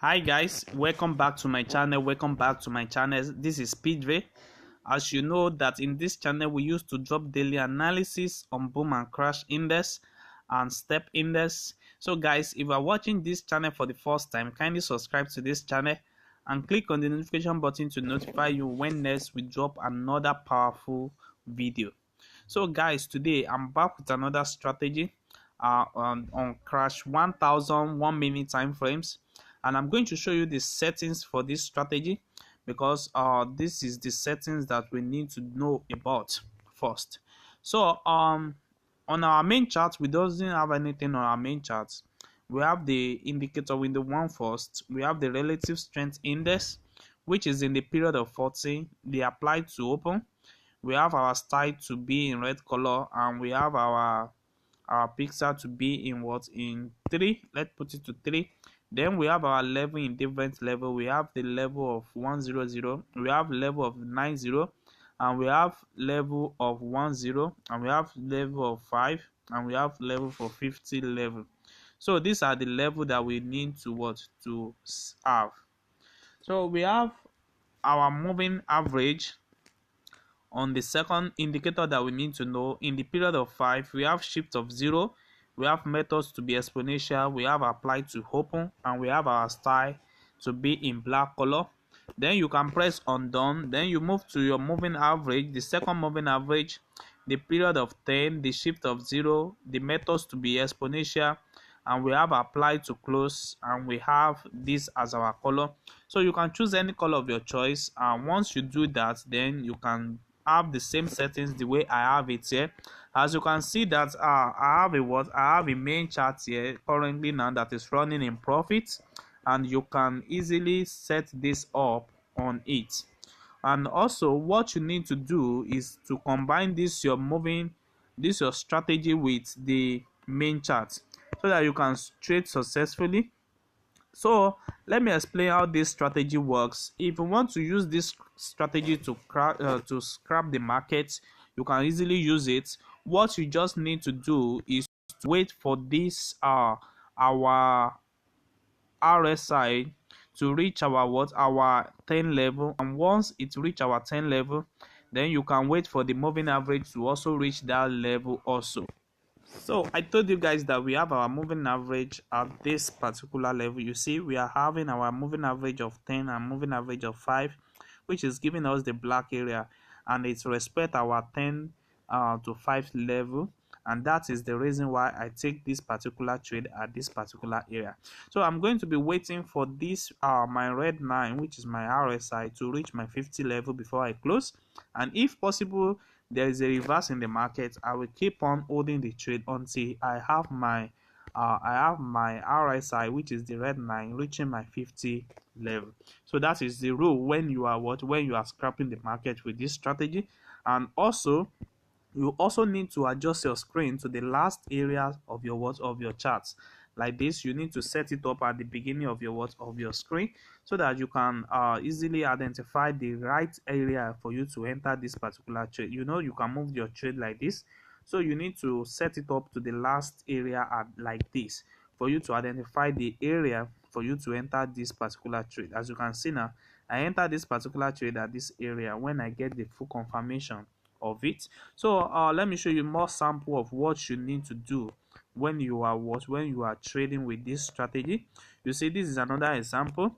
Hi guys, welcome back to my channel. This is Speedray. As you know that in this channel we used to drop daily analysis on boom and crash index and step index. So guys, if you are watching this channel for the first time, kindly subscribe to this channel and click on the notification button to notify you when next we drop another powerful video. So guys, today I'm back with another strategy on crash 1000 1 minute time frames, and I'm going to show you the settings for this strategy because this is the settings that we need to know about first. So on our main chart, we doesn't have anything on our main chart. We have the indicator window one first. We have the relative strength index, which is in the period of 40. They apply to open. We have our style to be in red color, and we have our pixel to be in what, in 3. Let's put it to 3. Then we have our level in different level. We have the level of 100, we have level of 90, and we have level of 10, and we have level of 5, and we have level for 50 level. So these are the level that we need to what to have. So we have our moving average. On the second indicator that we need to know, in the period of 5, we have shift of 0, we have methods to be exponential, we have apply to open, and we have our style to be in black color. Then you can press on done. Then you move to your moving average, the second moving average, the period of 10, the shift of 0, the methods to be exponential, and we have apply to close, and we have this as our color. So you can choose any color of your choice, and once you do that, then you can have the same settings the way I have it here. As you can see that I have a main chart here currently now that is running in profit, and you can easily set this up on it. And also what you need to do is to combine this your strategy with the main chart so that you can trade successfully. So let me explain how this strategy works. If you want to use this strategy to scrap the market, you can easily use it. What you just need to do is to wait for this our RSI to reach our 10 level, and once it reach our 10 level, then you can wait for the moving average to also reach that level also. So I told you guys that we have our moving average at this particular level. You see, we are having our moving average of 10 and moving average of 5, which is giving us the black area, and it's respect our 10 to 5 level, and that is the reason why I take this particular trade at this particular area. So I'm going to be waiting for this my red 9, which is my RSI, to reach my 50 level before I close, and if possible there is a reverse in the market, I will keep on holding the trade until I have my RSI, which is the red 9, reaching my 50 level. So that is the rule when you are scrapping the market with this strategy. And also you also need to adjust your screen to the last area of your charts. Like this, you need to set it up at the beginning of your screen so that you can easily identify the right area for you to enter this particular trade. You know, you can move your trade like this, so you need to set it up to the last area at like this for you to identify the area for you to enter this particular trade. As you can see now, I enter this particular trade at this area when I get the full confirmation of it. So let me show you more sample of what you need to do when you are trading with this strategy. You see, this is another example.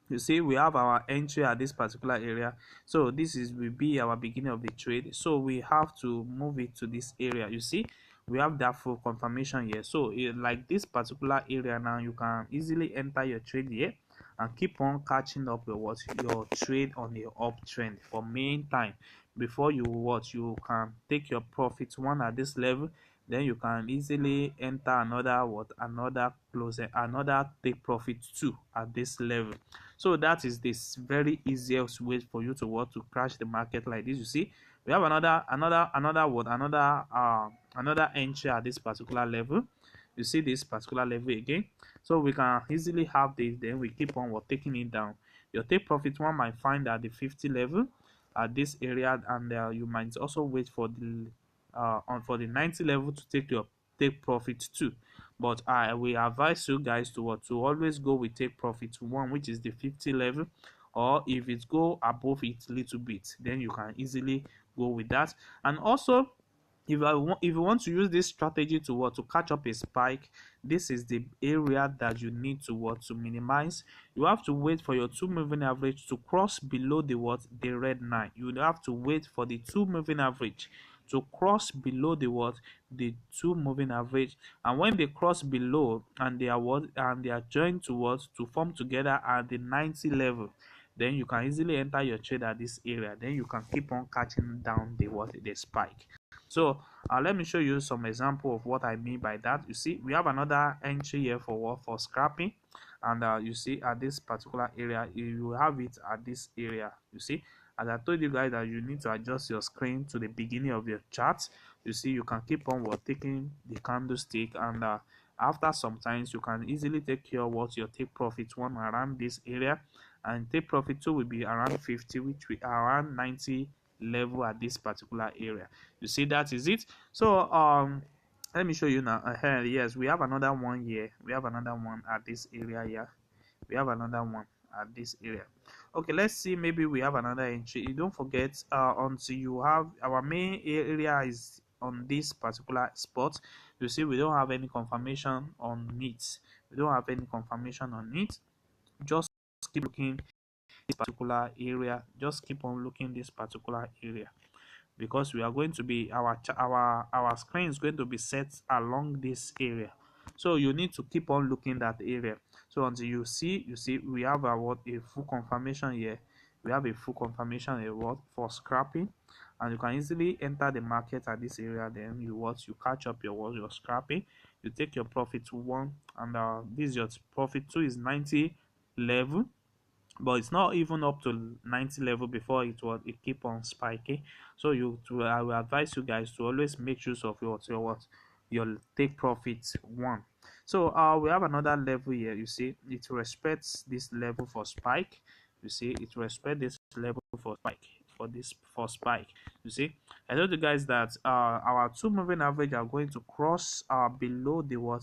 You see, we have our entry at this particular area, so this will be our beginning of the trade. So we have to move it to this area. You see, we have that full confirmation here. So like this particular area now, you can easily enter your trade here and keep on catching up with your trade on the uptrend for main time before you can take your profits one at this level. Then you can easily enter another take profit 2 at this level. So that is this very easiest way for you to crash the market like this. You see, we have another entry at this particular level. You see this particular level again, so we can easily have this. Then we keep on taking it down. Your take profit one might find at the 50 level at this area, and you might also wait for the 90 level to take your take profit 2. But I will advise you guys to what, to always go with take profit 1, which is the 50 level, or if it go above it little bit, then you can easily go with that. And also, if you want to use this strategy to what, to catch up a spike, this is the area that you need to what, to minimize. You have to wait for your 2 moving average to cross below the what, the red line. You have to wait for the 2 moving average to cross below the what, the 2 moving average. And when they cross below and they are what, and they are joined to what, to form together at the 90 level, then you can easily enter your trade at this area. Then you can keep on catching down the what, the spike. So let me show you some example of what I mean by that. You see, we have another entry here for what, for scrapping, and you see at this particular area, you have it at this area. You see, as I told you guys that you need to adjust your screen to the beginning of your chart. You see, you can keep on what, taking the candlestick, and after sometimes you can easily take care what your take profit 1 around this area, and take profit 2 will be around 50, which we are around 90 level at this particular area. You see, that is it. So let me show you now. Yes, we have another one here. We have another one at this area here. We have another one at this area. Okay, let's see, maybe we have another entry. You don't forget, until you have our main area is on this particular spot. You see, we don't have any confirmation on it. We don't have any confirmation on it. Just keep looking this particular area. Just keep on looking this particular area, because we are going to be, our screen is going to be set along this area. So you need to keep on looking that area. So until you see we have a what, a full confirmation here. We have a full confirmation here what, for scrapping, and you can easily enter the market at this area. Then you what, you catch up your what, your scrapping. You take your profit to 1, and this your profit 2 is 90 level, but it's not even up to 90 level before it keep on spiking. So I will advise you guys to always make use of your take profit 1. So we have another level here. You see, it respects this level for spike. You see, it respects this level for spike, for spike. You see, I told you guys that our 2 moving average are going to cross below the what,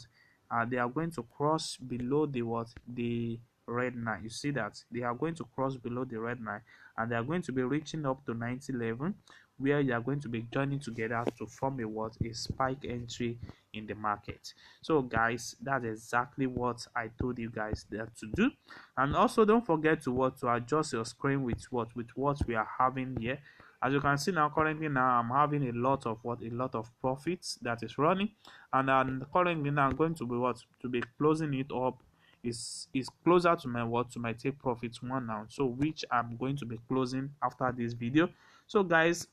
they are going to cross below the what, the red line. You see that they are going to cross below the red line, and they are going to be reaching up to 90 level, where you are going to be joining together to form a what, a spike entry in the market. So guys, that's exactly what I told you guys that to do. And also don't forget to what, to adjust your screen with what we are having here. As you can see now, currently now I'm having a lot of profits that is running, and currently now I'm going to be what, to be closing it up. Is closer to my what, to my take profit 1 now, so which I'm going to be closing after this video. So guys,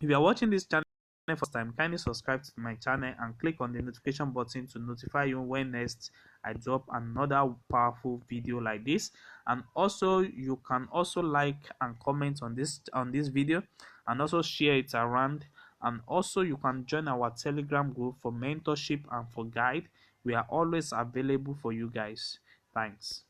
if you are watching this channel first time, kindly subscribe to my channel and click on the notification button to notify you when next I drop another powerful video like this. And also you can also like and comment on this video, and also share it around. And also you can join our Telegram group for mentorship and for guide. We are always available for you guys. Thanks.